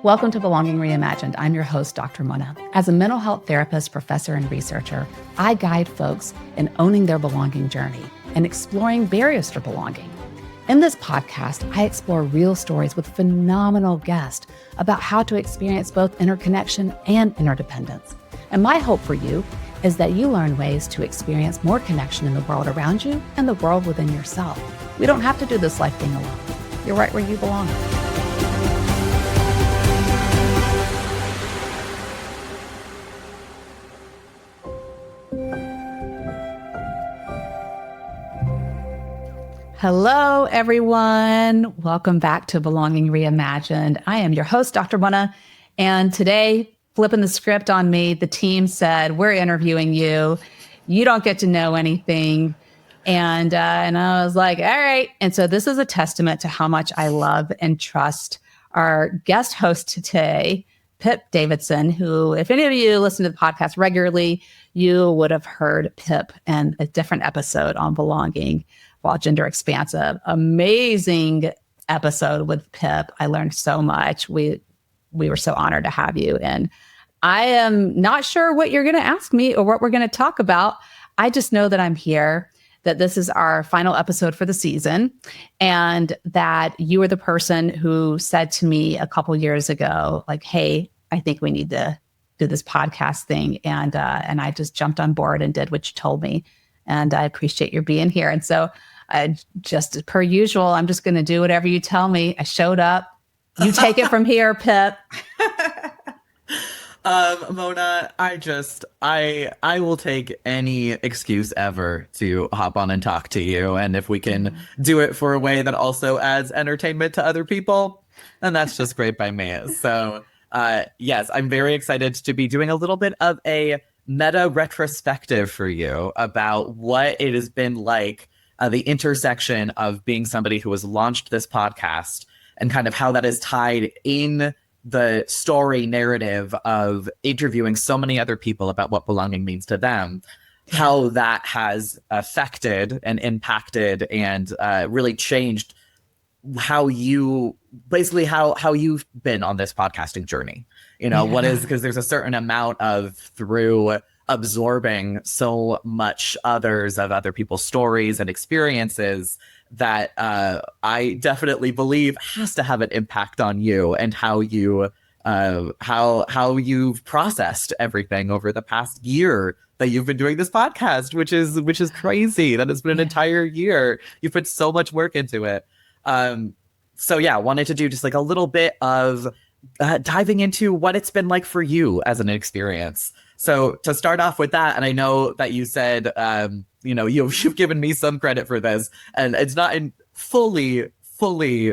Welcome to Belonging Reimagined. I'm your host, Dr. Mona. As a mental health therapist, professor, and researcher, I guide folks in owning their belonging journey and exploring barriers to belonging. In this podcast, I explore real stories with phenomenal guests about how to experience both interconnection and interdependence. And my hope for you is that you learn ways to experience more connection in the world around you and the world within yourself. We don't have to do this life thing alone. You're right where you belong. Hello, everyone. Welcome back to Belonging Reimagined. I am your host, Dr. Mona, and today, flipping the script on me, the team said, we're interviewing you. You don't get to know anything. And I was like, all right. And so this is a testament to how much I love and trust our guest host today, Pip Davidson, who, if any of you listen to the podcast regularly, you would have heard Pip in a different episode on belonging. While Gender Expansive. Amazing episode with Pip. I learned so much. We were so honored to have you. And I am not sure what you're going to ask me or what we're going to talk about. I just know that I'm here, that this is our final episode for the season, and that you were the person who said to me a couple years ago, like, hey, I think we need to do this podcast thing. And I just jumped on board and did what you told me. And I appreciate your being here. And so just per usual, I'm just going to do whatever you tell me. I showed up. You take it from here, Pip. Mona, I will take any excuse ever to hop on and talk to you. And if we can do it for a way that also adds entertainment to other people, then that's just great by me. So, yes, I'm very excited to be doing a little bit of a meta retrospective for you about what it has been like, the intersection of being somebody who has launched this podcast and kind of how that is tied in the story narrative of interviewing so many other people about what belonging means to them, how that has affected and impacted and really changed how you've been on this podcasting journey. You know, what is, because there's a certain amount of, through absorbing so much of other people's stories and experiences, that I definitely believe has to have an impact on you and how you how you've processed everything over the past year that you've been doing this podcast, which is crazy. That it's been an entire year. You've put so much work into it. So yeah, wanted to do just like a little bit of diving into what it's been like for you as an experience. So to start off with that, and I know that you said, you've given me some credit for this, and it's not in fully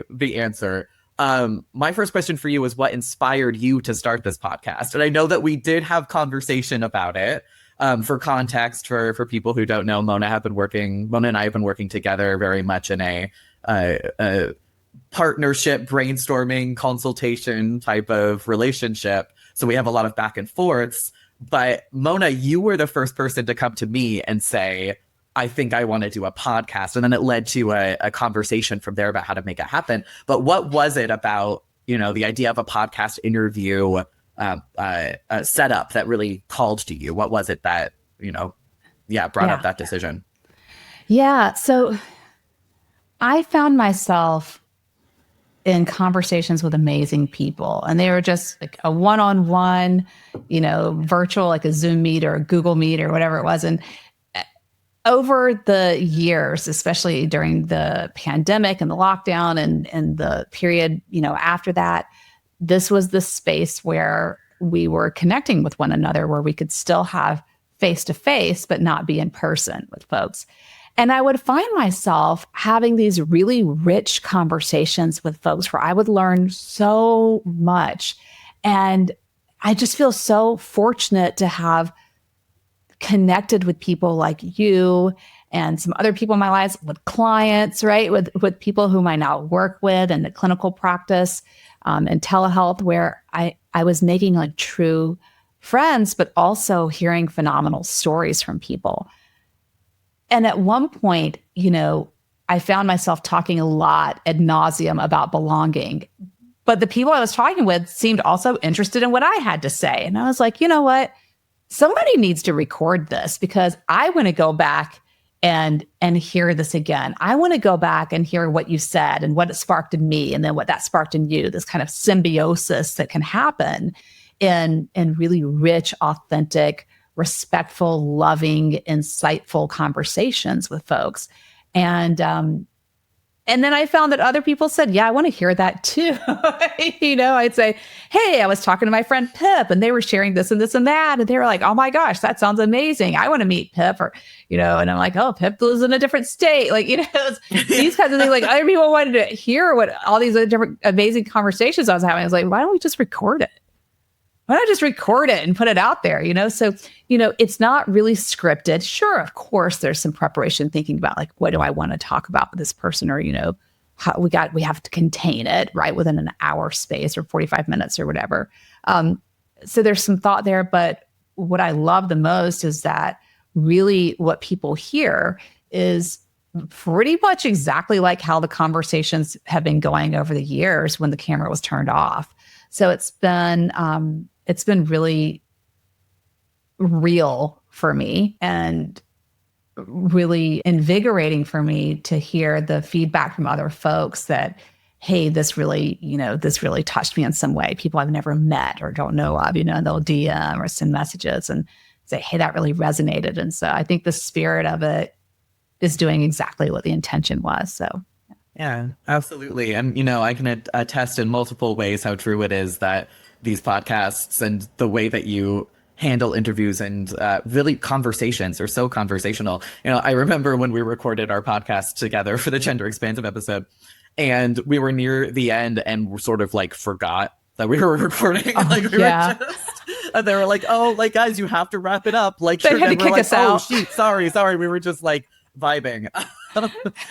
the answer. My first question for you is, what inspired you to start this podcast? And I know that we did have conversation about it. For context, for people who don't know, Mona and I have been working together very much in a partnership, brainstorming, consultation type of relationship. So we have a lot of back and forths. But Mona, you were the first person to come to me and say, I think I want to do a podcast. And then it led to a conversation from there about how to make it happen. But what was it about, the idea of a podcast interview setup that really called to you? What was it that, brought up that decision? Yeah. So I found myself in conversations with amazing people, and they were just like a one-on-one, virtual, like a Zoom meet or a Google Meet or whatever it was. And over the years, especially during the pandemic and the lockdown and the period, after that, this was the space where we were connecting with one another, where we could still have face-to-face, but not be in person with folks. And I would find myself having these really rich conversations with folks where I would learn so much. And I just feel so fortunate to have connected with people like you and some other people in my lives, with clients, right? With people whom I now work with in the clinical practice and telehealth, where I was making like true friends, but also hearing phenomenal stories from people. And at one point, I found myself talking a lot ad nauseum about belonging, But the people I was talking with seemed also interested in what I had to say. And I was like, you know what? Somebody needs to record this because I want to go back and hear this again. I want to go back and hear what you said and what it sparked in me and then what that sparked in you, this kind of symbiosis that can happen in really rich, authentic, respectful, loving, insightful conversations with folks. And then I found that other people said, yeah, I want to hear that too. I'd say, hey, I was talking to my friend Pip and they were sharing this and this and that. And they were like, oh my gosh, that sounds amazing. I want to meet Pip and I'm like, oh, Pip lives in a different state. These kinds of things, like other people wanted to hear what all these other different amazing conversations I was having. I was like, why don't we just record it? Why not just record it and put it out there? So, it's not really scripted. Sure, of course, there's some preparation thinking about like, what do I want to talk about with this person? Or, how we have to contain it right within an hour space or 45 minutes or whatever. So there's some thought there. But what I love the most is that really what people hear is pretty much exactly like how the conversations have been going over the years when the camera was turned off. So it's been really real for me and really invigorating for me to hear the feedback from other folks that, hey, this really touched me in some way. People I've never met or don't know of, and they'll DM or send messages and say, hey, that really resonated. And so I think the spirit of it is doing exactly what the intention was. So. Yeah, absolutely. And, I can attest in multiple ways how true it is that these podcasts and the way that you handle interviews and really conversations are so conversational. I remember when we recorded our podcast together for the Gender Expansive episode, and we were near the end and we sort of like forgot that we were recording. And they were like, oh, like, guys, you have to wrap it up. Like, they had to kick us out. Oh, shoot, sorry. We were just like vibing.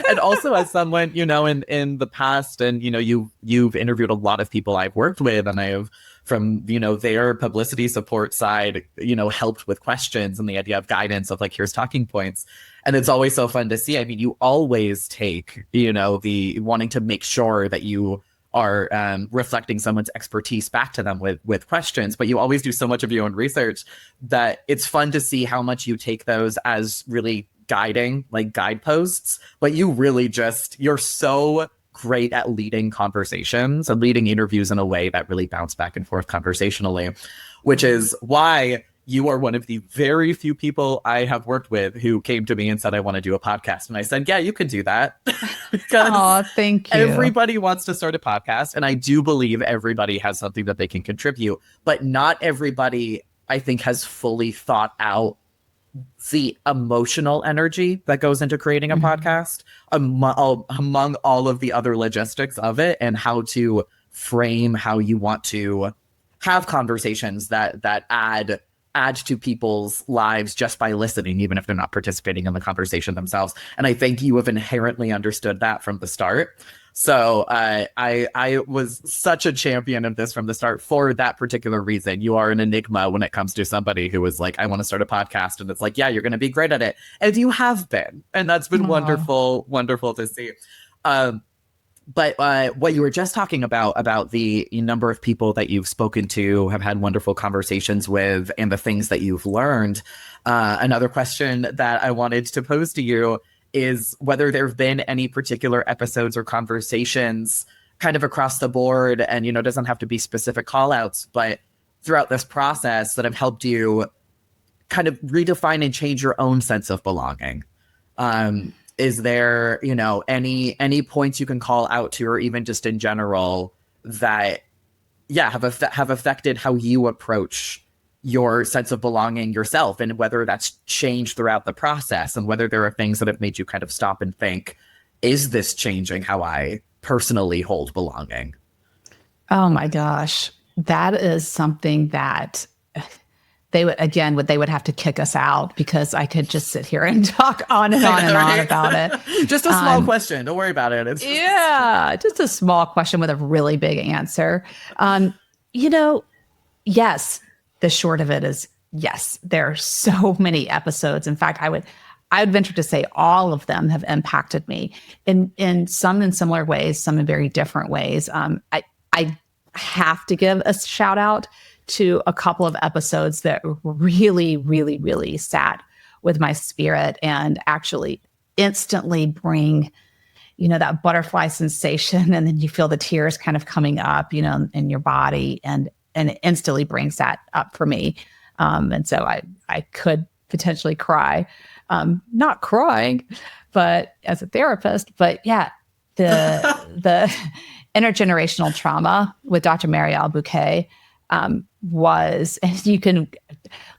And also as someone, in the past, and, you've interviewed a lot of people I've worked with, and I have from, their publicity support side, helped with questions and the idea of guidance of like, here's talking points. And it's always so fun to see. I mean, you always take, the wanting to make sure that you are reflecting someone's expertise back to them with questions, but you always do so much of your own research that it's fun to see how much you take those as really guiding, like guideposts, but you're so great at leading conversations and leading interviews in a way that really bounce back and forth conversationally, which is why you are one of the very few people I have worked with who came to me and said, I want to do a podcast. And I said, yeah, you can do that. Because thank you. Everybody wants to start a podcast. And I do believe everybody has something that they can contribute, but not everybody, I think, has fully thought out the emotional energy that goes into creating a podcast among all of the other logistics of it, and how to frame how you want to have conversations that add to people's lives just by listening, even if they're not participating in the conversation themselves. And I think you have inherently understood that from the start. So I was such a champion of this from the start for that particular reason. You are an enigma when it comes to somebody who is like, I want to start a podcast. And it's like, yeah, you're going to be great at it. And you have been. And that's been wonderful to see. But what you were just talking about the number of people that you've spoken to, have had wonderful conversations with, and the things that you've learned. Another question that I wanted to pose to you is whether there have been any particular episodes or conversations kind of across the board, and, it doesn't have to be specific call outs, but throughout this process that have helped you kind of redefine and change your own sense of belonging. Is there, any points you can call out to, or even just in general, that, have affected how you approach your sense of belonging yourself, and whether that's changed throughout the process, and whether there are things that have made you kind of stop and think, is this changing how I personally hold belonging? Oh my gosh. That is something that they would have to kick us out, because I could just sit here and talk on and on and on about it. Just a small question. Don't worry about it. Just a small question with a really big answer. Yes, the short of it is yes, there are so many episodes. In fact, I would venture to say all of them have impacted me in some in similar ways, some in very different ways. I have to give a shout out to a couple of episodes that really, really, really sat with my spirit and actually instantly bring, that butterfly sensation. And then you feel the tears kind of coming up, in your body, and it instantly brings that up for me. And so I could potentially cry, not crying, but as a therapist. But yeah, the intergenerational trauma with Dr. Marielle Bouquet was, and you can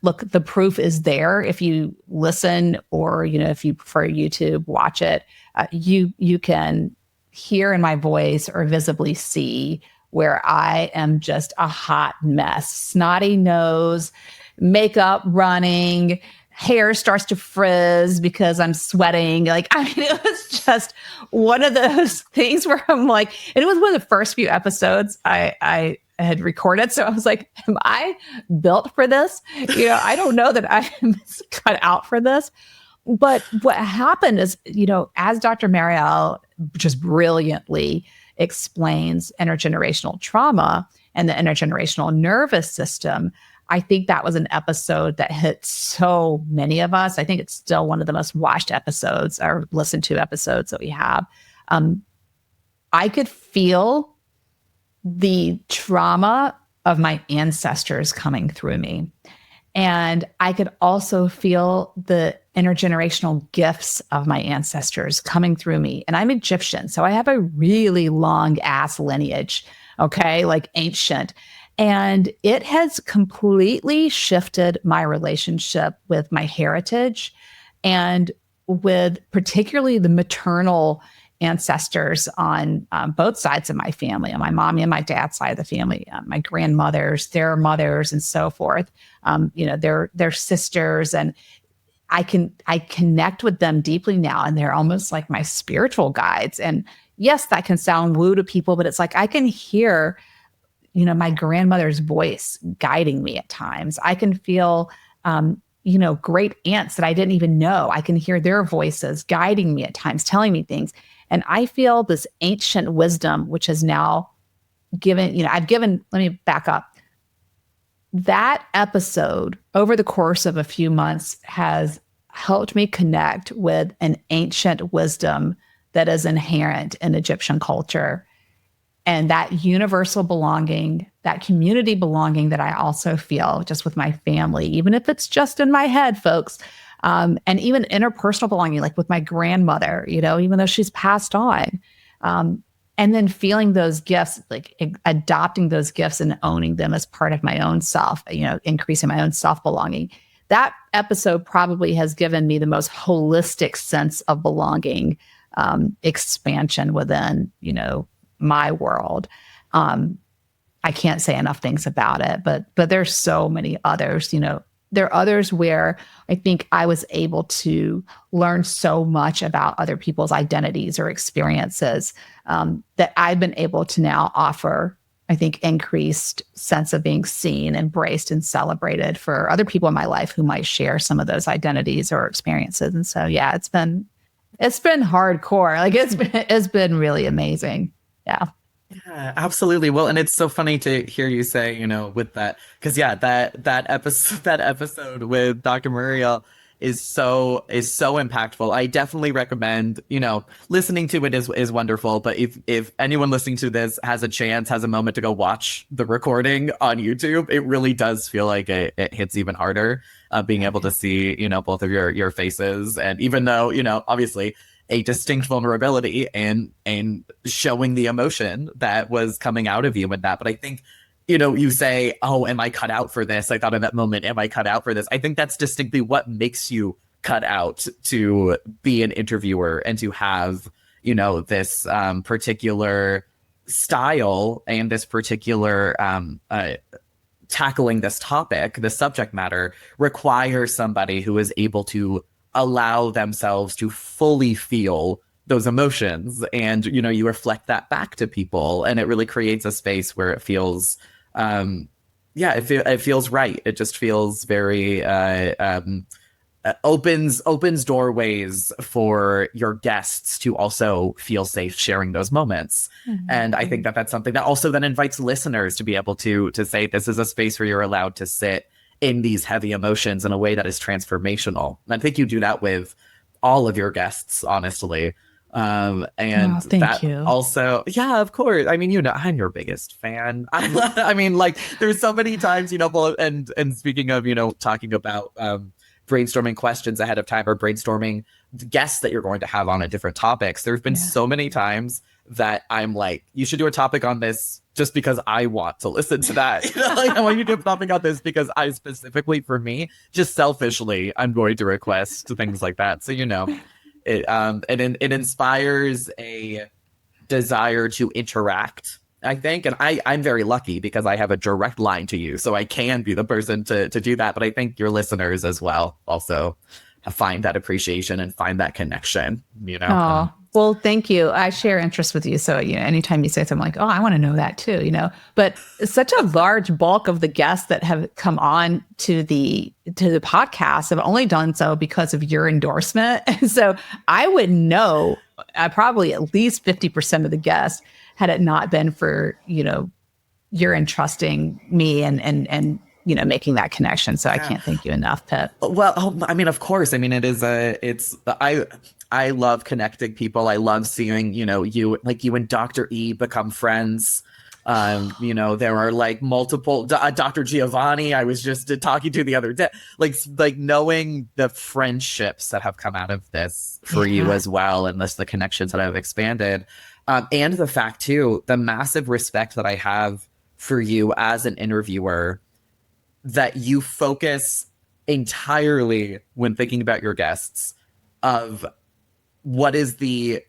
look, the proof is there. If you listen, or, if you prefer YouTube, watch it, you can hear in my voice or visibly see where I am just a hot mess, snotty nose, makeup running, hair starts to frizz because I'm sweating. Like, I mean, it was just one of those things where I'm like, and it was one of the first few episodes I had recorded. So I was like, am I built for this? I don't know that I'm cut out for this. But what happened is, as Dr. Marielle just brilliantly explains intergenerational trauma and the intergenerational nervous system, I think that was an episode that hit so many of us. I think it's still one of the most watched episodes or listened to episodes that we have. I could feel the trauma of my ancestors coming through me. And I could also feel the intergenerational gifts of my ancestors coming through me. And I'm Egyptian, so I have a really long ass lineage, okay, like ancient. And it has completely shifted my relationship with my heritage and with particularly the maternal ancestors on both sides of my family, on my mommy and my dad's side of the family, my grandmothers, their mothers, and so forth. Their sisters, and I connect with them deeply now, and they're almost like my spiritual guides. And yes, that can sound woo to people, but it's like I can hear, my grandmother's voice guiding me at times. I can feel, great aunts that I didn't even know. I can hear their voices guiding me at times, telling me things. And I feel this ancient wisdom, which has now let me back up. That episode over the course of a few months has helped me connect with an ancient wisdom that is inherent in Egyptian culture. And that universal belonging, that community belonging that I also feel just with my family, even if it's just in my head, folks. And even interpersonal belonging, like with my grandmother, even though she's passed on. And then feeling those gifts, like adopting those gifts and owning them as part of my own self, increasing my own self-belonging. That episode probably has given me the most holistic sense of belonging, expansion within, my world. I can't say enough things about it, but there's so many others, There are others where I think I was able to learn so much about other people's identities or experiences that I've been able to now offer, I think, increased sense of being seen, embraced, and celebrated for other people in my life who might share some of those identities or experiences. And so, yeah, it's been hardcore. Like it's been really amazing. Yeah. Yeah, absolutely. Well, and it's so funny to hear you say, with that, because yeah, that episode with Dr. Muriel is so impactful. I definitely recommend, listening to it is wonderful. But if anyone listening to this has a moment to go watch the recording on YouTube, it really does feel like it hits even harder, being able to see, both of your faces. And even though, obviously a distinct vulnerability and showing the emotion that was coming out of you in that. But I think, you say, oh, am I cut out for this? I thought in that moment, am I cut out for this? I think that's distinctly what makes you cut out to be an interviewer and to have, this particular style and this particular tackling this topic, the subject matter, requires somebody who is able to allow themselves to fully feel those emotions. And, you reflect that back to people, and it really creates a space where it feels, it feels right. It just feels very, opens doorways for your guests to also feel safe sharing those moments. And I think that that's something that also then invites listeners to be able to say, this is a space where you're allowed to sit in these heavy emotions in a way that is transformational. And I think you do that with all of your guests, honestly. And thank that you. also, yeah, of course. I mean, you know, I'm your biggest fan. I mean, like, there's so many times, you know, and speaking of, you know, talking about brainstorming questions ahead of time or brainstorming guests that you're going to have on at different topics. There's been so many times that I'm like, you should do a topic on this just because I want to listen to that. You know, like, I want you to do a topic on this because I specifically, for me, just selfishly, I'm going to request things like that. So, you know, it inspires a desire to interact, I think. And I'm very lucky because I have a direct line to you, so I can be the person to do that. But I think your listeners as well also find that appreciation and find that connection, you know? Oh, well, thank you. I share interests with you. So, you know, anytime you say something like, oh, I want to know that too, you know, but such a large bulk of the guests that have come on to the podcast have only done so because of your endorsement. And so I would know probably at least 50% of the guests had it not been for, you know, you're entrusting me and you know, making that connection. So I can't thank you enough, Pip. Well, I mean, of course. I mean, I love connecting people. I love seeing, you know, you and Dr. E become friends. You know, there are like multiple Dr. Giovanni. I was just talking to the other day, like knowing the friendships that have come out of this for you as well, and the connections that have expanded, and the fact too, the massive respect that I have for you as an interviewer, that you focus entirely when thinking about your guests of what is the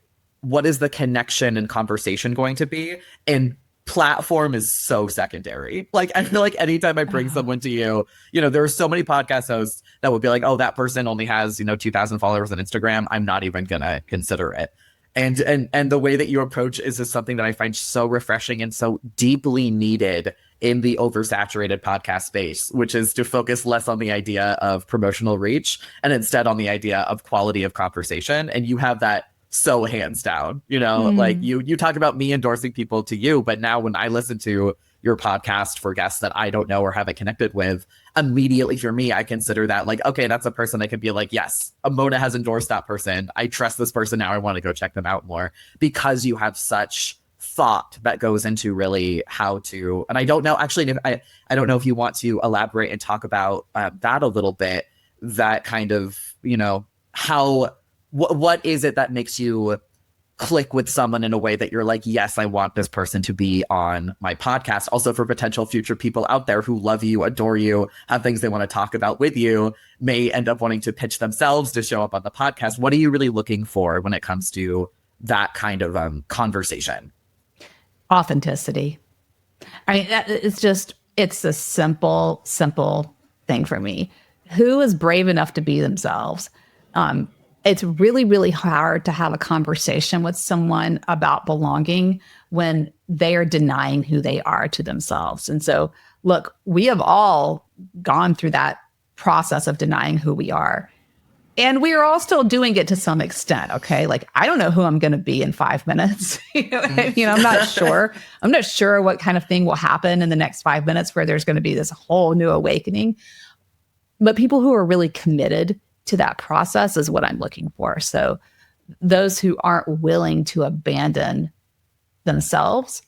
connection and conversation going to be, and platform is so secondary. Like, I feel like anytime I bring someone to you, you know, there are so many podcast hosts that would be like, oh, that person only has, you know, 2,000 followers on Instagram, I'm not even gonna consider it. And the way that you approach is just something that I find so refreshing and so deeply needed in the oversaturated podcast space, which is to focus less on the idea of promotional reach and instead on the idea of quality of conversation. And you have that so hands down, you know, like you talk about me endorsing people to you, but now when I listen to your podcast for guests that I don't know or haven't connected with, immediately for me, I consider that like, okay, that's a person I could be like, yes, Mona has endorsed that person. I trust this person now. I want to go check them out more, because you have such thought that goes into really how to, and I don't know, actually, I don't know if you want to elaborate and talk about that a little bit, that kind of, you know, how, what is it that makes you click with someone in a way that you're like, yes, I want this person to be on my podcast. Also, for potential future people out there who love you, adore you, have things they want to talk about with you, may end up wanting to pitch themselves to show up on the podcast. What are you really looking for when it comes to that kind of conversation? Authenticity. I mean, it's a simple thing for me. Who is brave enough to be themselves? It's really, really hard to have a conversation with someone about belonging when they are denying who they are to themselves. And so, look, we have all gone through that process of denying who we are. And we are all still doing it to some extent, okay? Like, I don't know who I'm going to be in 5 minutes. You know, I'm not sure. I'm not sure what kind of thing will happen in the next 5 minutes where there's going to be this whole new awakening. But people who are really committed to that process is what I'm looking for. So those who aren't willing to abandon themselves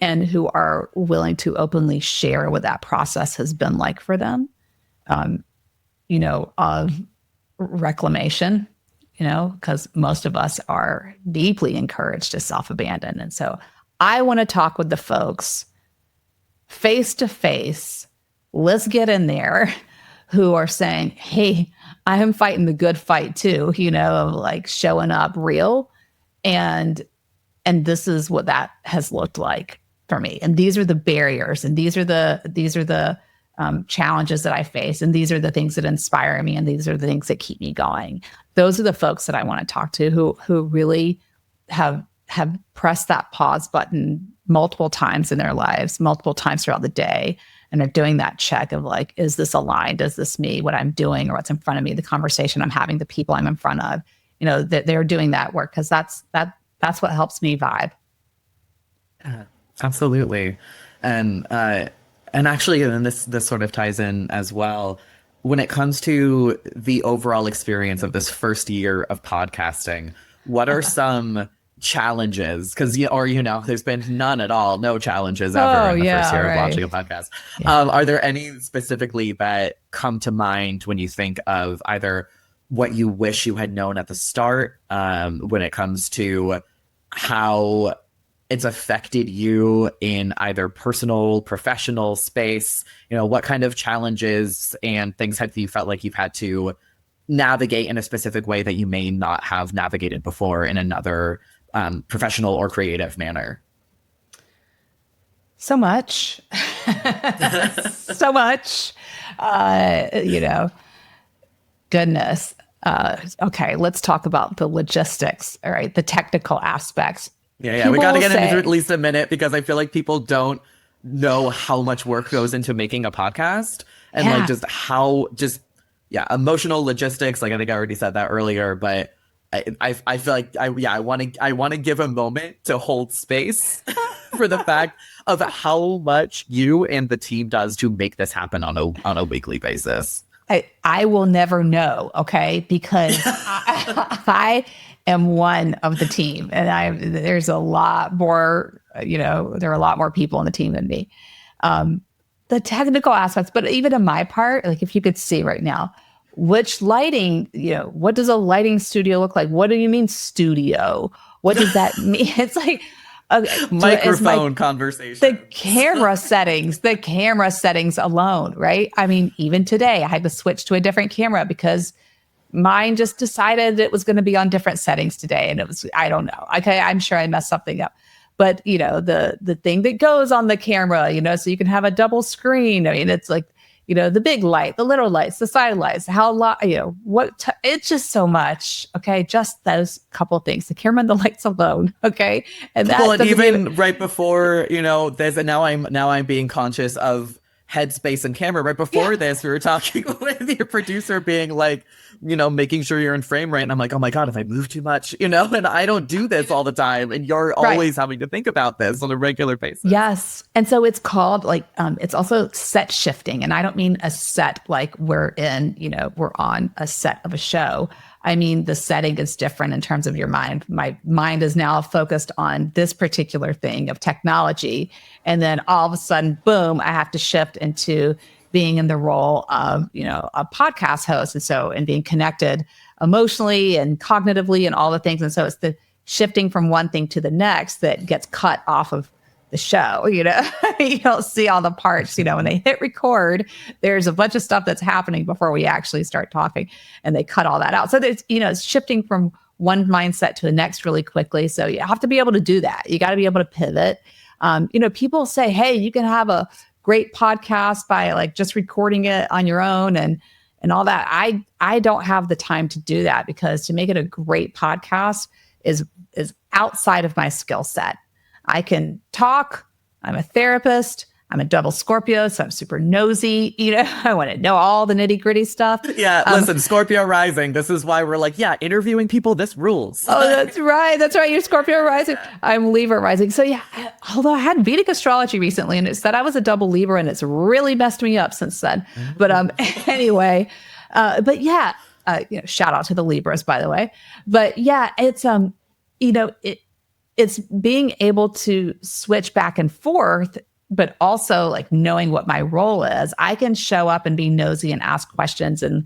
and who are willing to openly share what that process has been like for them, you know, reclamation, you know, because most of us are deeply encouraged to self-abandon. And so I want to talk with the folks face to face, let's get in there, who are saying, hey, I am fighting the good fight too, you know, like showing up real. And this is what that has looked like for me. And these are the barriers, and these are the challenges that I face. And these are the things that inspire me. And these are the things that keep me going. Those are the folks that I want to talk to who really have pressed that pause button multiple times in their lives, multiple times throughout the day, and are doing that check of like, is this aligned? Is this me, what I'm doing or what's in front of me, the conversation I'm having, the people I'm in front of, that they're doing that work. Cause that's what helps me vibe. Yeah, absolutely. And actually, and this sort of ties in as well. When it comes to the overall experience of this first year of podcasting, what are some challenges? Because there's been none at all, no challenges ever in the first year of launching a podcast. Yeah. Are there any specifically that come to mind when you think of either what you wish you had known at the start, when it comes to how it's affected you in either personal, professional space? What kind of challenges and things have you felt like you've had to navigate in a specific way that you may not have navigated before in another professional or creative manner? So much. So much. Goodness. Okay, let's talk about the logistics, all right, the technical aspects. Yeah, we got to get into at least a minute because I feel like people don't know how much work goes into making a podcast and emotional logistics. Like I think I already said that earlier, but I feel like I want to give a moment to hold space for the fact of how much you and the team does to make this happen on a weekly basis. I will never know, okay, because I am one of the team, and there's a lot more, there are a lot more people on the team than me. The technical aspects, but even in my part, like if you could see right now, which lighting, what does a lighting studio look like? What do you mean studio? What does that mean? It's like microphone conversation. The camera settings alone, right? I mean, even today I had to switch to a different camera because mine just decided it was going to be on different settings today. And it was, I don't know. Okay. I'm sure I messed something up, but the thing that goes on the camera, so you can have a double screen. I mean, it's like, the big light, the little lights, the side lights, it's just so much. Okay. Just those couple of things, the camera and the lights alone. Okay. And even right before, now I'm being conscious of headspace and camera. Right before this, we were talking with your producer being like, making sure you're in frame right. And I'm like, oh my God, if I move too much, and I don't do this all the time. And you're always having to think about this on a regular basis. Yes. And so it's called it's also set shifting. And I don't mean a set like we're on a set of a show. I mean, the setting is different in terms of your mind. My mind is now focused on this particular thing of technology. And then all of a sudden, boom, I have to shift into being in the role of, a podcast host. And being connected emotionally and cognitively and all the things. And so it's the shifting from one thing to the next that gets cut off of the show. You don't see all the parts, when they hit record, there's a bunch of stuff that's happening before we actually start talking, and they cut all that out. So there's, it's shifting from one mindset to the next really quickly. So you have to be able to do that. You got to be able to pivot. People say, hey, you can have a great podcast by like just recording it on your own and all that. I don't have the time to do that, because to make it a great podcast is outside of my skill set. I can talk. I'm a therapist. I'm a double Scorpio, so I'm super nosy. I want to know all the nitty gritty stuff. Yeah, listen, Scorpio rising. This is why we're like, interviewing people, this rules. Oh, that's right. That's right. You're Scorpio rising. I'm Libra rising. So although I had Vedic astrology recently, and it said I was a double Libra, and it's really messed me up since then. But anyway, shout out to the Libras, by the way. But it's it's being able to switch back and forth, but also like knowing what my role is. I can show up and be nosy and ask questions and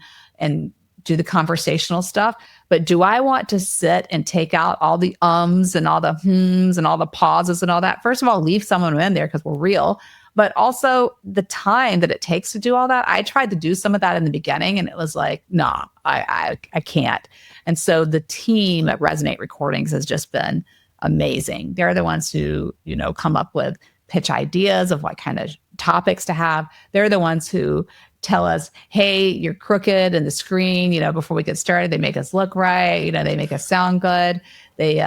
do the conversational stuff. But do I want to sit and take out all the ums and all the hmms and all the pauses and all that? First of all, leave someone in there because we're real. But also the time that it takes to do all that. I tried to do some of that in the beginning, and it was like, nah, I can't. And so the team at Resonate Recordings has just been amazing. They're the ones who, come up with pitch ideas of what kind of topics to have. They're the ones who tell us, hey, you're crooked in the screen, before we get started. They make us look right. They make us sound good. They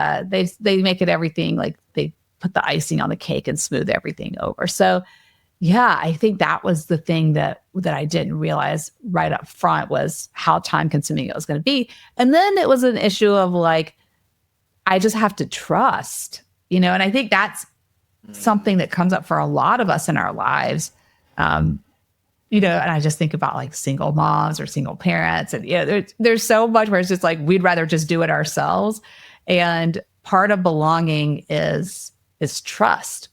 make it everything, like they put the icing on the cake and smooth everything over. So yeah, I think that was the thing that I didn't realize right up front was how time consuming it was going to be. And then it was an issue of like, I just have to trust, and I think that's something that comes up for a lot of us in our lives. And I just think about like single moms or single parents, and there's so much where it's just like we'd rather just do it ourselves. And part of belonging is trust.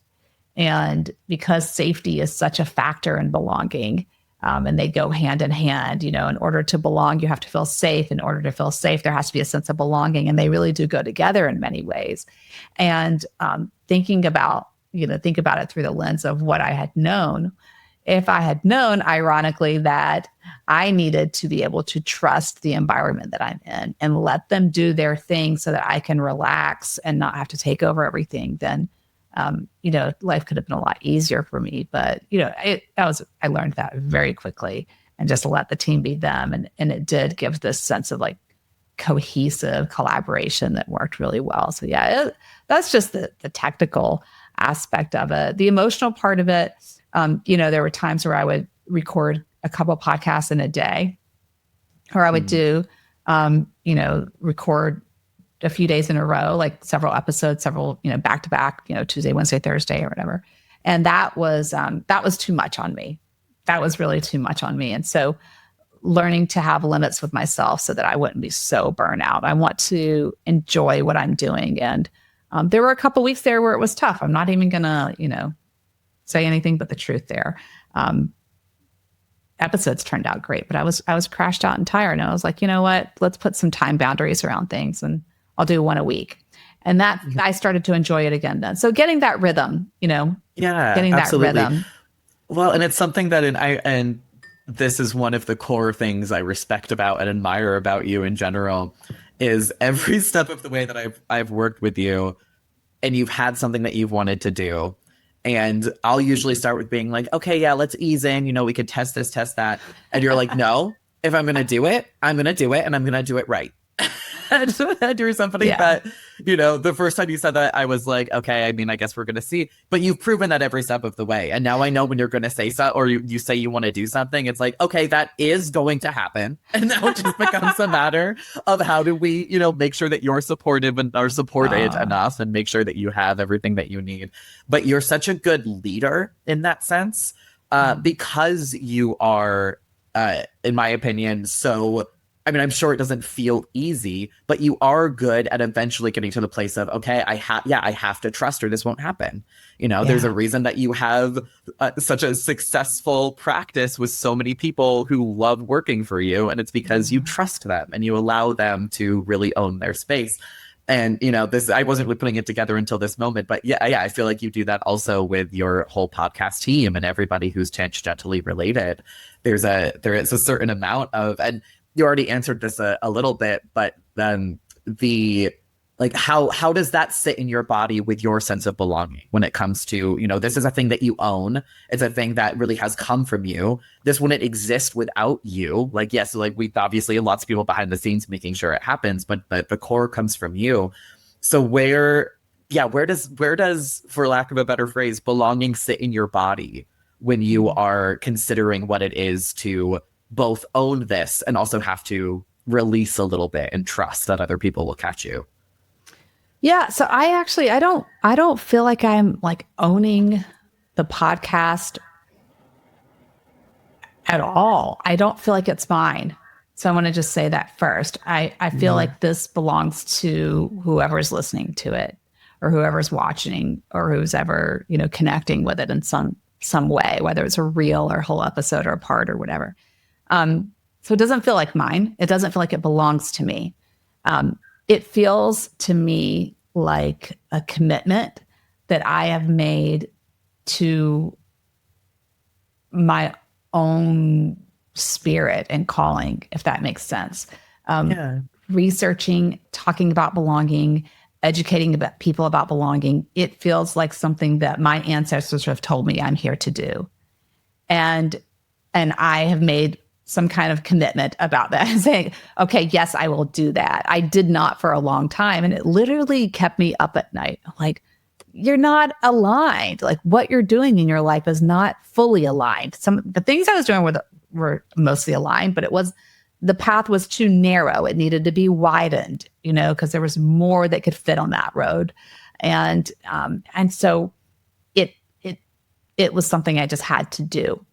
And because safety is such a factor in belonging, and they go hand in hand, in order to belong, you have to feel safe. In order to feel safe, there has to be a sense of belonging, and they really do go together in many ways. And think about it through the lens of what I had known. If I had known, ironically, that I needed to be able to trust the environment that I'm in and let them do their thing so that I can relax and not have to take over everything, then life could have been a lot easier for me. But, I learned that very quickly and just let the team be them. And it did give this sense of like cohesive collaboration that worked really well. So yeah, that's just the technical aspect of it. The emotional part of it, there were times where I would record a couple podcasts in a day, or I would do, record a few days in a row, like several episodes, back to back, Tuesday, Wednesday, Thursday, or whatever. And that was too much on me. That was really too much on me. And so learning to have limits with myself so that I wouldn't be so burnt out. I want to enjoy what I'm doing. And there were a couple weeks there where it was tough. I'm not even gonna, say anything but the truth there. Episodes turned out great, but I was crashed out and tired. And I was like, you know what? Let's put some time boundaries around things, and I'll do one a week. And that I started to enjoy it again then. So getting that rhythm, getting absolutely. that rhythm. Well, and it's something that and this is one of the core things I respect about and admire about you in general, is every step of the way that I've worked with you, and you've had something that you've wanted to do. And I'll usually start with being like, okay, yeah, let's ease in. We could test this, test that. And you're like, no, if I'm going to do it, I'm going to do it, and I'm going to do it right. Do something that, the first time you said that, I was like, okay, I guess we're going to see. But you've proven that every step of the way. And now I know when you're going to say something, or you say you want to do something, it's like, okay, that is going to happen. And now it just becomes a matter of how do we, make sure that you're supportive and are supported enough, and make sure that you have everything that you need. But you're such a good leader in that sense, because you are, in my opinion, I'm sure it doesn't feel easy, but you are good at eventually getting to the place of, okay, I have to trust her. This won't happen. There's a reason that you have such a successful practice with so many people who love working for you. And it's because you trust them and you allow them to really own their space. And, this, I wasn't really putting it together until this moment, but yeah, I feel like you do that also with your whole podcast team and everybody who's tangentially related. There is a certain amount of, and you already answered this a little bit, but then how does that sit in your body with your sense of belonging when it comes to, this is a thing that you own. It's a thing that really has come from you. This wouldn't exist without you. Yes, we've obviously lots of people behind the scenes making sure it happens, but the core comes from you. So where does, for lack of a better phrase, belonging sit in your body when you are considering what it is to both own this and also have to release a little bit and trust that other people will catch you? Yeah. So I don't feel like I'm like owning the podcast at all. I don't feel like it's mine. So I want to just say that first. I feel like this belongs to whoever's listening to it, or whoever's watching, or who's ever, connecting with it in some way, whether it's a reel or whole episode or a part or whatever. So it doesn't feel like mine. It doesn't feel like it belongs to me. It feels to me like a commitment that I have made to my own spirit and calling, if that makes sense. Researching, talking about belonging, educating about people about belonging, it feels like something that my ancestors have told me I'm here to do. And I have made some kind of commitment about that, saying, okay, yes, I will do that. I did not for a long time. And it literally kept me up at night. Like, you're not aligned. Like what you're doing in your life is not fully aligned. The things I was doing were mostly aligned, but the path was too narrow. It needed to be widened, because there was more that could fit on that road. And so it was something I just had to do.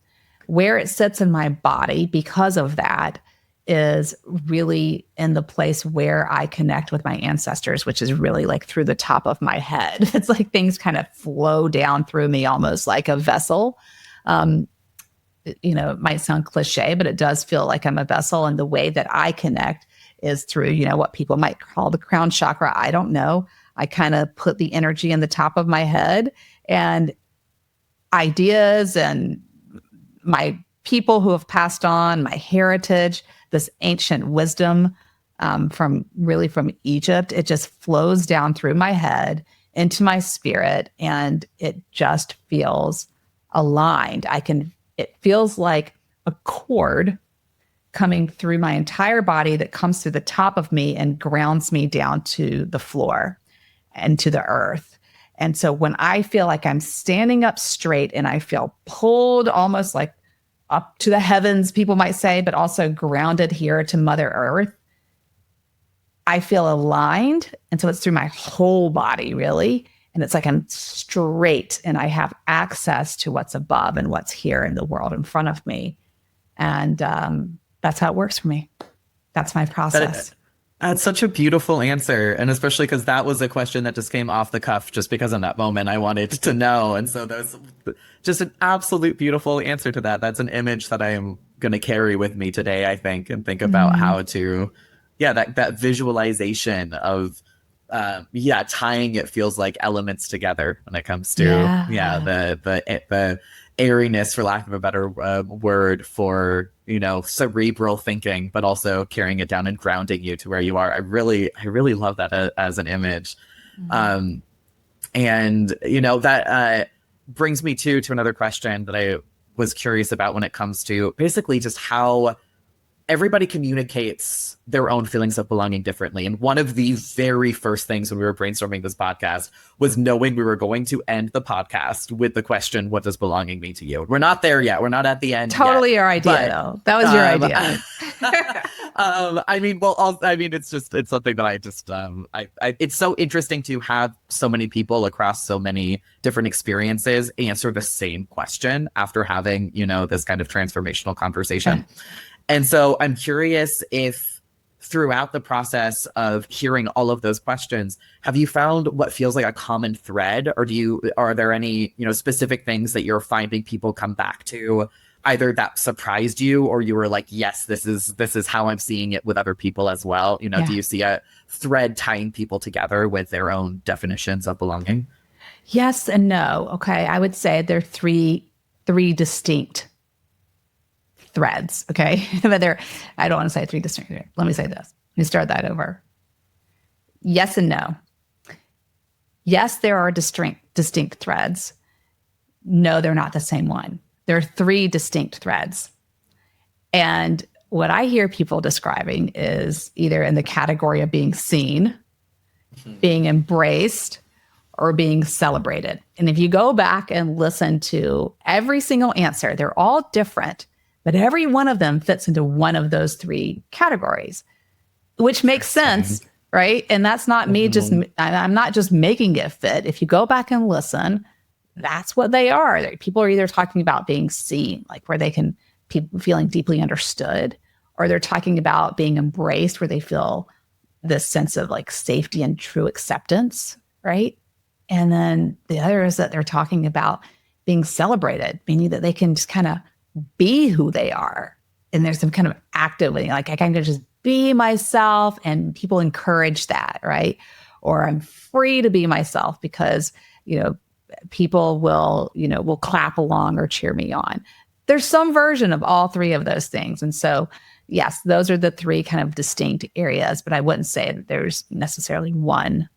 Where it sits in my body because of that is really in the place where I connect with my ancestors, which is really like through the top of my head. It's like things kind of flow down through me almost like a vessel. It might sound cliche, but it does feel like I'm a vessel. And the way that I connect is through, what people might call the crown chakra. I don't know. I kind of put the energy in the top of my head, and ideas and my people who have passed on, my heritage, this ancient wisdom from Egypt, it just flows down through my head into my spirit, and it just feels aligned. It feels like a cord coming through my entire body that comes through the top of me and grounds me down to the floor and to the earth. And so when I feel like I'm standing up straight and I feel pulled almost like up to the heavens, people might say, but also grounded here to Mother Earth, I feel aligned. And so it's through my whole body, really. And it's like I'm straight and I have access to what's above and what's here in the world in front of me. And that's how it works for me. That's my process. That's such a beautiful answer. And especially because that was a question that just came off the cuff just because in that moment I wanted to know. And so there's just an absolute beautiful answer to that. That's an image that I am going to carry with me today, I think, and think about how to, that visualization of, tying it feels like elements together when it comes to, the airiness, for lack of a better word, for, cerebral thinking, but also carrying it down and grounding you to where you are. I really love that as an image. And, that brings me to another question that I was curious about when it comes to basically just how everybody communicates their own feelings of belonging differently. And one of the very first things when we were brainstorming this podcast was knowing we were going to end the podcast with the question, what does belonging mean to you? We're not there yet. We're not at the end Totally yet, your idea, though. That was your idea. It's something that I just, it's so interesting to have so many people across so many different experiences answer the same question after having, this kind of transformational conversation. And so I'm curious if throughout the process of hearing all of those questions, have you found what feels like a common thread, or are there any, specific things that you're finding people come back to, either that surprised you or you were like, yes, this is how I'm seeing it with other people as well? Do you see a thread tying people together with their own definitions of belonging? Yes and no. Okay. I would say there are three distinct threads. Okay. But I don't want to say three distinct. Let me say this. Let me start that over. Yes and no. Yes, there are distinct threads. No, they're not the same one. There are three distinct threads. And what I hear people describing is either in the category of being seen, being embraced, or being celebrated. And if you go back and listen to every single answer, they're all different, but every one of them fits into one of those three categories, which makes sense, right? And that's not me I'm not just making it fit. If you go back and listen, that's what they are. People are either talking about being seen, like where people feeling deeply understood, or they're talking about being embraced, where they feel this sense of like safety and true acceptance, right? And then the other is that they're talking about being celebrated, meaning that they can just kind of be who they are. And there's some kind of active, like I can just be myself, and people encourage that, right? Or I'm free to be myself because, people will clap along or cheer me on. There's some version of all three of those things. And so, yes, those are the three kind of distinct areas, but I wouldn't say that there's necessarily one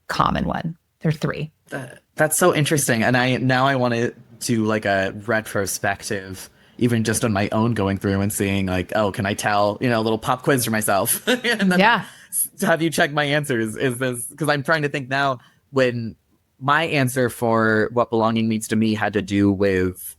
common one. There are three. That's so interesting. And I want to do like a retrospective, even just on my own, going through and seeing like, oh, can I tell, a little pop quiz for myself? And then have you check my answers. Is this, because I'm trying to think now, when my answer for what belonging means to me had to do with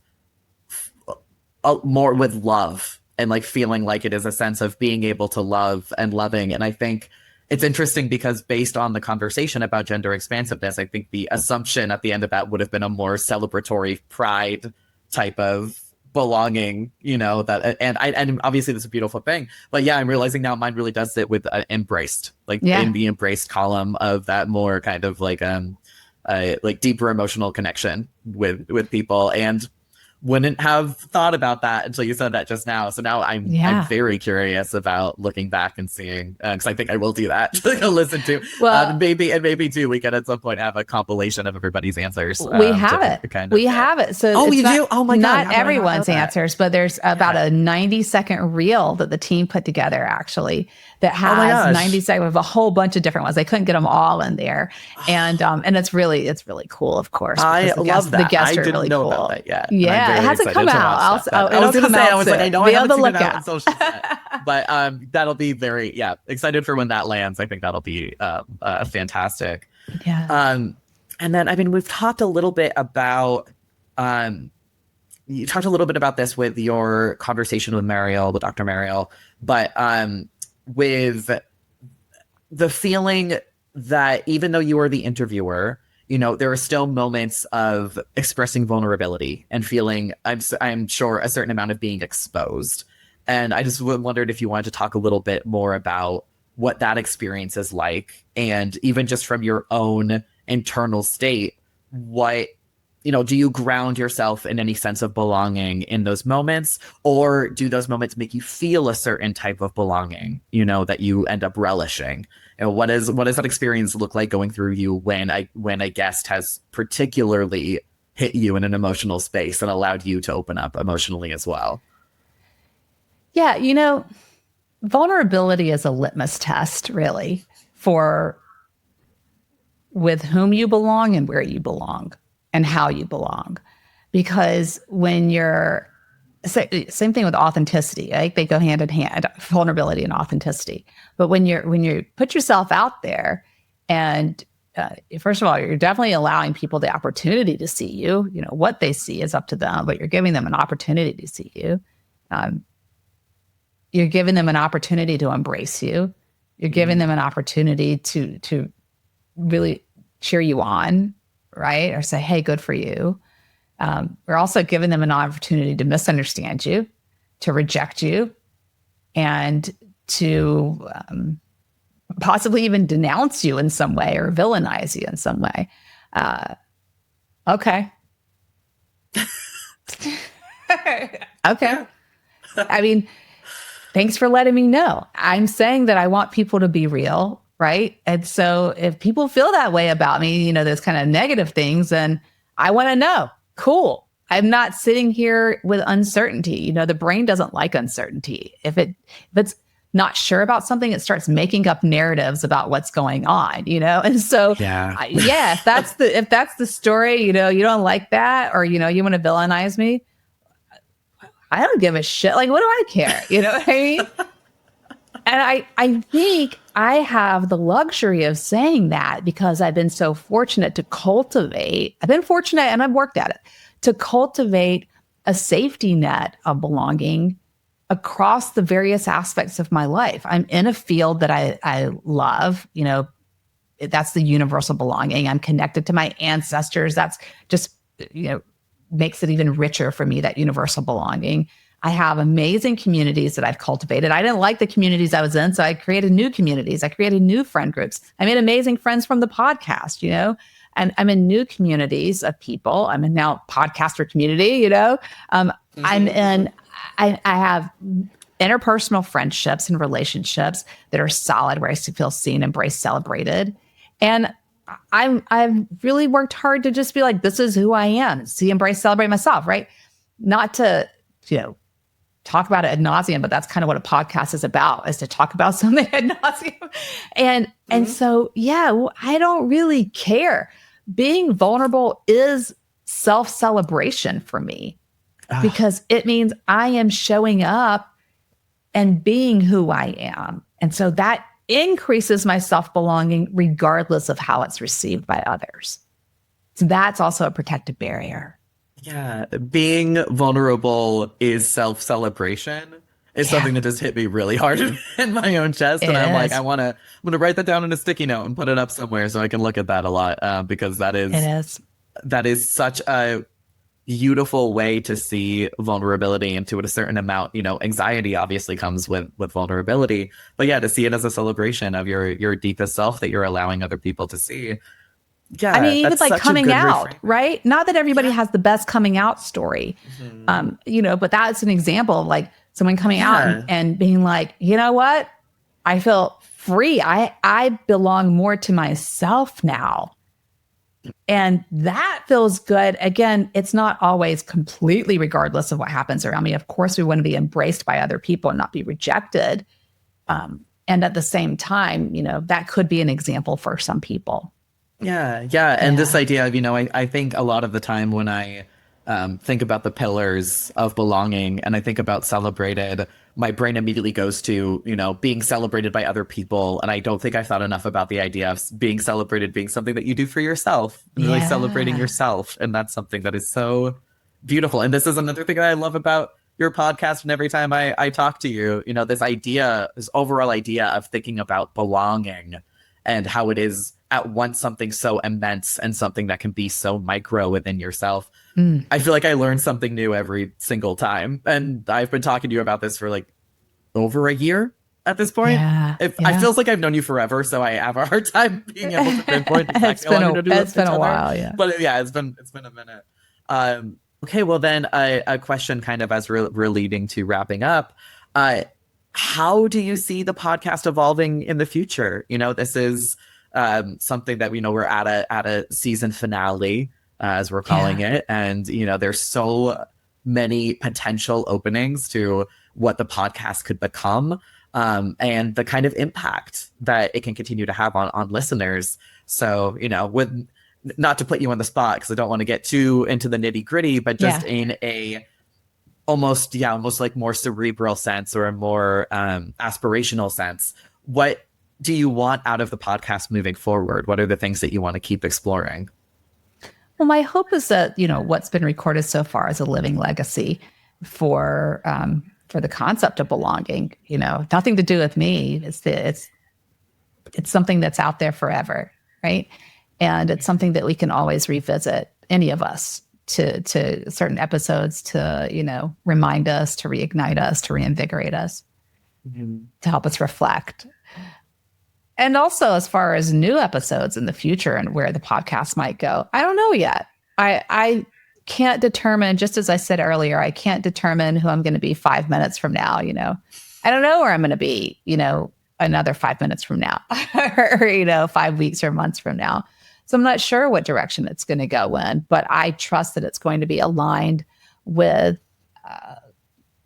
more with love and like feeling like it is a sense of being able to love and loving. And I think it's interesting because based on the conversation about gender expansiveness, I think the assumption at the end of that would have been a more celebratory pride type of belonging, that, and obviously that's a beautiful thing, but yeah, I'm realizing now mine really does sit with embraced, like in the embraced column of that more kind of like deeper emotional connection with people, and wouldn't have thought about that until you said that just now. So now I'm very curious about looking back and seeing, because I think I will do that. Listen to, maybe too, we can at some point have a compilation of everybody's answers. We have it. So we do. Oh my God! Not everyone's answers, but there's about a 90-second reel that the team put together actually that has 90 seconds of a whole bunch of different ones. They couldn't get them all in there, and it's really cool, of course. I love that. The guests I are didn't really know cool. about that yet. Yeah, it hasn't come out. I was going to say, I was like, I know I haven't seen it out at. on social yet. But that'll be very, excited for when that lands. I think that'll be fantastic. Yeah. And then, I mean, we've talked a little bit about, you talked a little bit about this with your conversation with Dr. Mariel, but with the feeling that even though you were the interviewer, there are still moments of expressing vulnerability and feeling, I'm sure, a certain amount of being exposed. And I just wondered if you wanted to talk a little bit more about what that experience is like, and even just from your own internal state, what, do you ground yourself in any sense of belonging in those moments, or do those moments make you feel a certain type of belonging, that you end up relishing? What does that experience look like going through you when a guest has particularly hit you in an emotional space and allowed you to open up emotionally as well? Yeah, vulnerability is a litmus test, really, for with whom you belong and where you belong and how you belong. Because when you're, same thing with authenticity, right? They go hand in hand, vulnerability and authenticity. But when you put yourself out there, and first of all, you're definitely allowing people the opportunity to see you. What they see is up to them, but you're giving them an opportunity to see you. You're giving them an opportunity to embrace you. You're giving them an opportunity to really cheer you on, right? Or say, hey, good for you. We're also giving them an opportunity to misunderstand you, to reject you, and to possibly even denounce you in some way or villainize you in some way. Okay. Okay. I mean, thanks for letting me know. I'm saying that I want people to be real, right? And so if people feel that way about me, those kind of negative things, then I want to know. Cool. I'm not sitting here with uncertainty. The brain doesn't like uncertainty. If it's not sure about something, it starts making up narratives about what's going on, And so, if that's the story, you don't like that, or, you want to villainize me, I don't give a shit. Like, what do I care? You know what I mean? And I think I have the luxury of saying that because I've been so fortunate to cultivate. I've been fortunate, and I've worked at it, to cultivate a safety net of belonging across the various aspects of my life. I'm in a field that I love, that's the universal belonging. I'm connected to my ancestors. That's just, makes it even richer for me, that universal belonging. I have amazing communities that I've cultivated. I didn't like the communities I was in, so I created new communities. I created new friend groups. I made amazing friends from the podcast, and I'm in new communities of people. I'm in now podcaster community, I'm in, I have interpersonal friendships and relationships that are solid, where I feel seen, embraced, celebrated. And I've really worked hard to just be like, this is who I am. See, embrace, celebrate myself, right? Not to, talk about it ad nauseum, but that's kind of what a podcast is about, is to talk about something ad nauseum. And so, I don't really care. Being vulnerable is self-celebration for me, because it means I am showing up and being who I am. And so that increases my self-belonging regardless of how it's received by others. So that's also a protective barrier. Yeah, being vulnerable is self-celebration. Is Yeah, something that just hit me really hard in my own chest, it and I'm like, is. I'm gonna write that down in a sticky note and put it up somewhere so I can look at that a lot, because It is. that is such a beautiful way to see vulnerability, and to a certain amount, anxiety obviously comes with vulnerability, but yeah, to see it as a celebration of your deepest self that you're allowing other people to see. I Yeah, mean, even that's like such a coming good out, reframing. right? Not that everybody Yeah. has the best coming out story, Mhm. but that's an example of like someone coming out Yeah. and being like, you know what? I feel free. I belong more to myself now. And that feels good. Again, it's not always completely regardless of what happens around me. Of course, we want to be embraced by other people and not be rejected. And at the same time, that could be an example for some people. Yeah, yeah. And this Yeah. idea of, I think a lot of the time when I think about the pillars of belonging and I think about celebrated, my brain immediately goes to, being celebrated by other people. And I don't think I've thought enough about the idea of being celebrated being something that you do for yourself and really celebrating Yeah. yourself. And that's something that is so beautiful. And this is another thing that I love about your podcast. And every time I talk to you, this overall idea of thinking about belonging and how it is at once something so immense and something that can be so micro within yourself. Mm. I feel like I learn something new every single time. And I've been talking to you about this for like over a year at this point. Yeah. I Yeah. feels like I've known you forever, so I have a hard time being able to pinpoint exactly how long we've known It's been each a other. while. Yeah. But yeah, it's been a minute. Okay, well then a question kind of as we're leading to wrapping up. Uh, how do you see the podcast evolving in the future? This is something that we know we're at a season finale, as we're calling Yeah. it, and there's so many potential openings to what the podcast could become, and the kind of impact that it can continue to have on listeners. So with not to put you on the spot because I don't want to get too into the nitty gritty, but just Yeah. in a almost like more cerebral sense or a more aspirational sense, what do you want out of the podcast moving forward? What are the things that you want to keep exploring? Well, my hope is that, what's been recorded so far is a living legacy for the concept of belonging. Nothing to do with me. It's something that's out there forever, right? And it's something that we can always revisit, any of us, to certain episodes to, remind us, to reignite us, to reinvigorate us, Mhm. to help us reflect. And also as far as new episodes in the future and where the podcast might go, I don't know yet. I can't determine, just as I said earlier, I can't determine who I'm going to be 5 minutes from now. I don't know where I'm going to be, another 5 minutes from now or, 5 weeks or months from now. So I'm not sure what direction it's going to go in, but I trust that it's going to be aligned with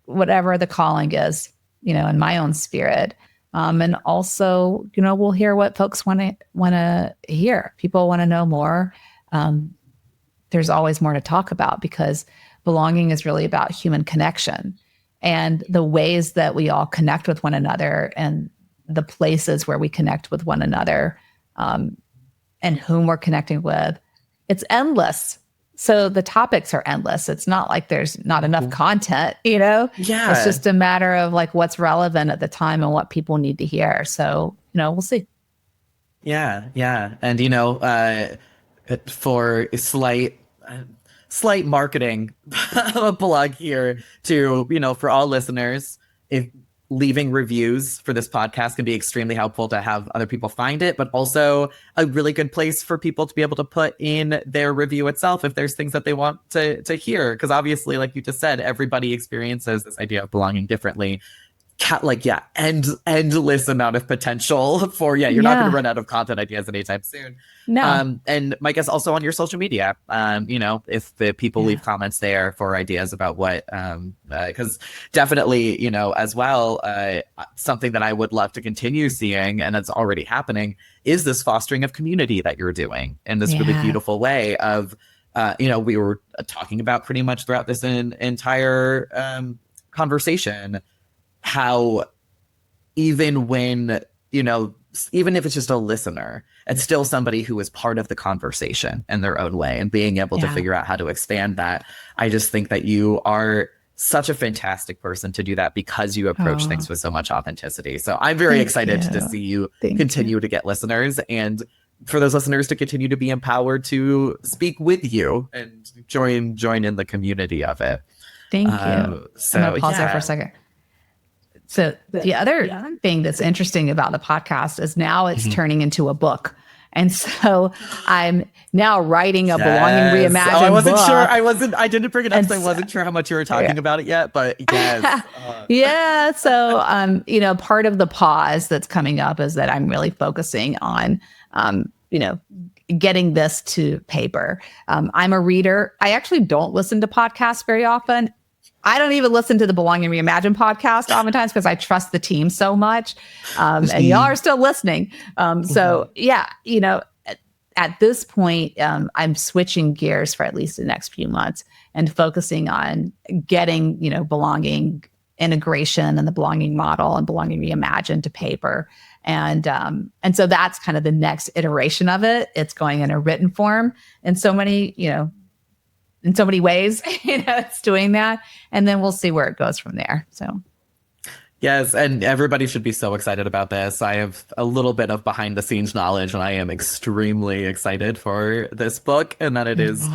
whatever the calling is, in my own spirit. And also, we'll hear what folks want to hear. People want to know more. There's always more to talk about because belonging is really about human connection and the ways that we all connect with one another and the places where we connect with one another, and whom we're connecting with. It's endless. So the topics are endless. It's not like there's not enough content, It's Yeah. just a matter of like what's relevant at the time and what people need to hear. So, we'll see. Yeah, yeah. And for slight marketing plug here to, for all listeners, if leaving reviews for this podcast can be extremely helpful to have other people find it, but also a really good place for people to be able to put in their review itself if there's things that they want to hear. Because obviously, like you just said, everybody experiences this idea of belonging differently. Endless amount of potential for you're not going to Yeah. run out of content ideas anytime soon. No. And my guess also on your social media, if the people Yeah. leave comments there for ideas about what, because definitely, as well, something that I would love to continue seeing, and it's already happening, is this fostering of community that you're doing in this really Yeah. beautiful way of, we were talking about pretty much throughout this entire conversation, how even when, even if it's just a listener it's still somebody who is part of the conversation in their own way, and being able to figure out how to expand that. I just think that you are such a fantastic person to do that because you approach things with so much authenticity. So I'm very excited to see you continue to get listeners, and for those listeners to continue to be empowered to speak with you and join in the community of it. Thank you. So I'm gonna pause there for a second. So the other thing that's interesting about the podcast is now it's turning into a book. And so I'm now writing a Belonging Reimagined I wasn't book. sure. I didn't bring it up, so I wasn't sure how much you were talking about it yet, but yes. So, part of the pause that's coming up is that I'm really focusing on, getting this to paper. I'm a reader. I actually don't listen to podcasts very often. I don't even listen to the Belonging Reimagined podcast oftentimes because I trust the team so much. And y'all are still listening. So at this point, I'm switching gears for at least the next few months and focusing on getting, belonging integration and the belonging model and Belonging Reimagined to paper. And so that's kind of the next iteration of it. It's going in a written form in so many ways, it's doing that. And then we'll see where it goes from there. So. Yes, and everybody should be so excited about this. I have a little bit of behind the scenes knowledge, and I am extremely excited for this book and that it is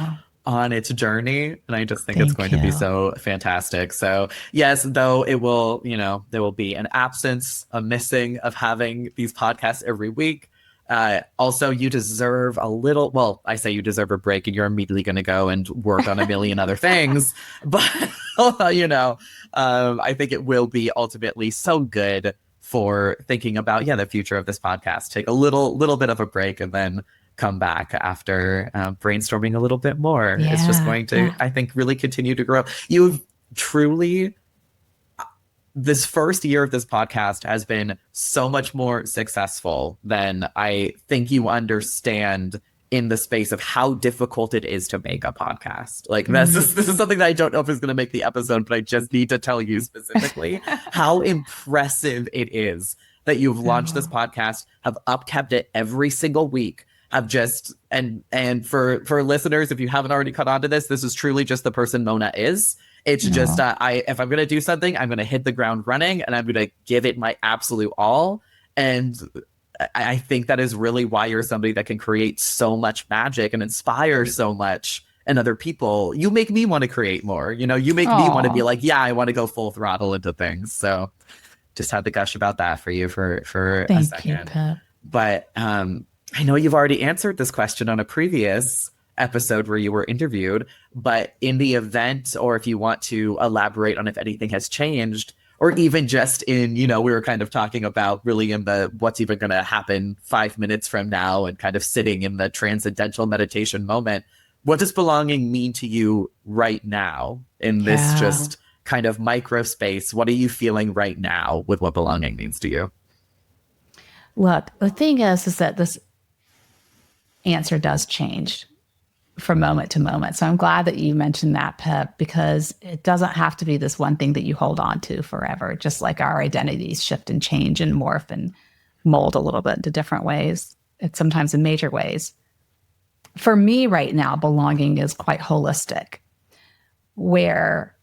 on its journey. And I just think it's going to be so fantastic. So yes, though it will, there will be an absence, a missing of having these podcasts every week. Also, you deserve I say you deserve a break and you're immediately going to go and work on a million other things. But, I think it will be ultimately so good for thinking about, the future of this podcast. Take a little bit of a break and then come back after brainstorming a little bit more. Yeah, it's just going to, I think, really continue to grow. You've truly... This first year of this podcast has been so much more successful than I think you understand in the space of how difficult it is to make a podcast. Like this is something that I don't know if is going to make the episode, but I just need to tell you specifically how impressive it is that you've launched this podcast, have upkept it every single week, have just, and for listeners, if you haven't already caught on to this is truly just the person Mona is. It's just, if I'm going to do something, I'm going to hit the ground running and I'm going to give it my absolute all. And I think that is really why you're somebody that can create so much magic and inspire so much in other people. You make me want to create more. You make me want to be like, I want to go full throttle into things. So just had to gush about that for you for a second. Thank you, Pip. But I know you've already answered this question on a previous episode where you were interviewed, but in the event, or if you want to elaborate on if anything has changed, or even just in, we were kind of talking about really in the what's even going to happen 5 minutes from now and kind of sitting in the transcendental meditation moment, what does belonging mean to you right now in this just kind of micro space? What are you feeling right now with what belonging means to you? Look, the thing is that this answer does change from moment to moment. So I'm glad that you mentioned that, Pip, because it doesn't have to be this one thing that you hold on to forever, just like our identities shift and change and morph and mold a little bit into different ways, and sometimes in major ways. For me right now, belonging is quite holistic, where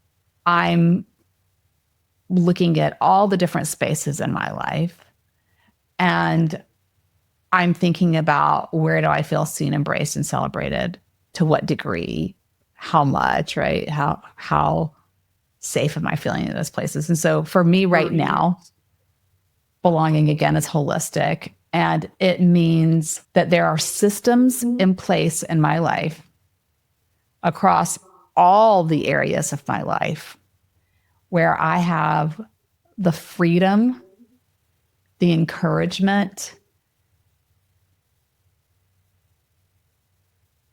I'm looking at all the different spaces in my life and I'm thinking about where do I feel seen, embraced, and celebrated? To what degree, how much, right? How safe am I feeling in those places? And so for me right now, belonging again is holistic. And it means that there are systems in place in my life across all the areas of my life where I have the freedom, the encouragement,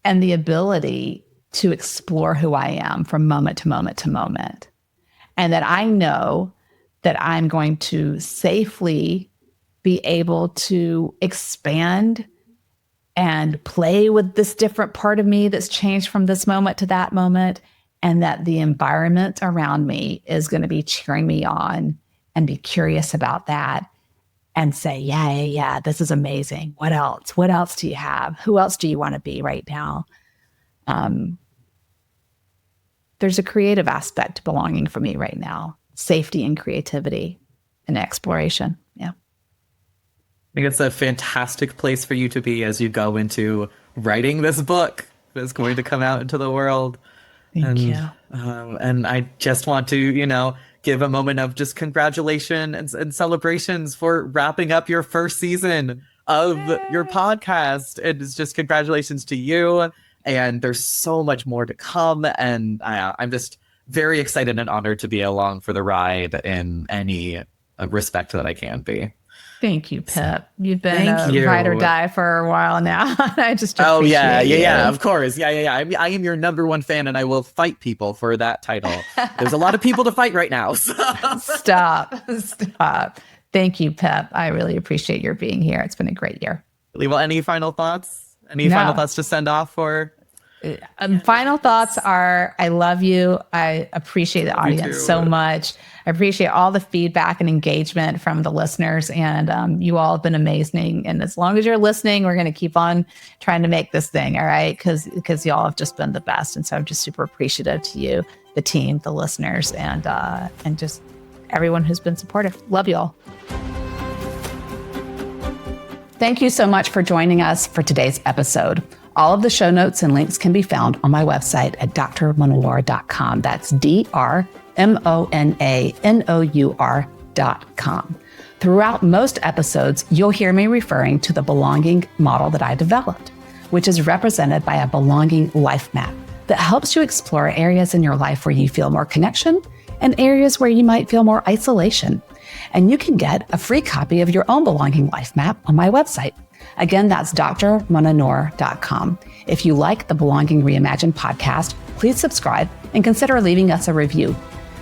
and the ability to explore who I am from moment to moment to moment. And that I know that I'm going to safely be able to expand and play with this different part of me that's changed from this moment to that moment. And that the environment around me is going to be cheering me on and be curious about that and say, yeah, this is amazing. What else? What else do you have? Who else do you want to be right now? There's a creative aspect to belonging for me right now. Safety and creativity and exploration. Yeah. I think it's a fantastic place for you to be as you go into writing this book that's going to come out into the world. Thank you. And I just want to, give a moment of just congratulations and celebrations for wrapping up your first season of your podcast. And it's just congratulations to you. And there's so much more to come. And I'm just very excited and honored to be along for the ride in any respect that I can be. Thank you, Pip. You've been ride or die for a while now. I just appreciate yeah, of course. Yeah. I am your number one fan, and I will fight people for that title. There's a lot of people to fight right now. So. Stop. Thank you, Pip. I really appreciate your being here. It's been a great year. Well, any final thoughts? Final thoughts to send off for? Final thoughts are, I love you. I appreciate the audience so much. I appreciate all the feedback and engagement from the listeners, and you all have been amazing. And as long as you're listening, we're going to keep on trying to make this thing, all right? Because y'all have just been the best. And so I'm just super appreciative to you, the team, the listeners, and just everyone who's been supportive. Love you all. Thank you so much for joining us for today's episode. All of the show notes and links can be found on my website at drmonanour.com. That's drmonanour.com. Throughout most episodes, you'll hear me referring to the belonging model that I developed, which is represented by a belonging life map that helps you explore areas in your life where you feel more connection and areas where you might feel more isolation. And you can get a free copy of your own belonging life map on my website. Again, that's drmonanour.com. If you like the Belonging Reimagined podcast, please subscribe and consider leaving us a review.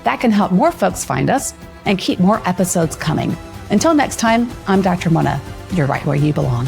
That can help more folks find us and keep more episodes coming. Until next time, I'm Dr. Mona. You're right where you belong.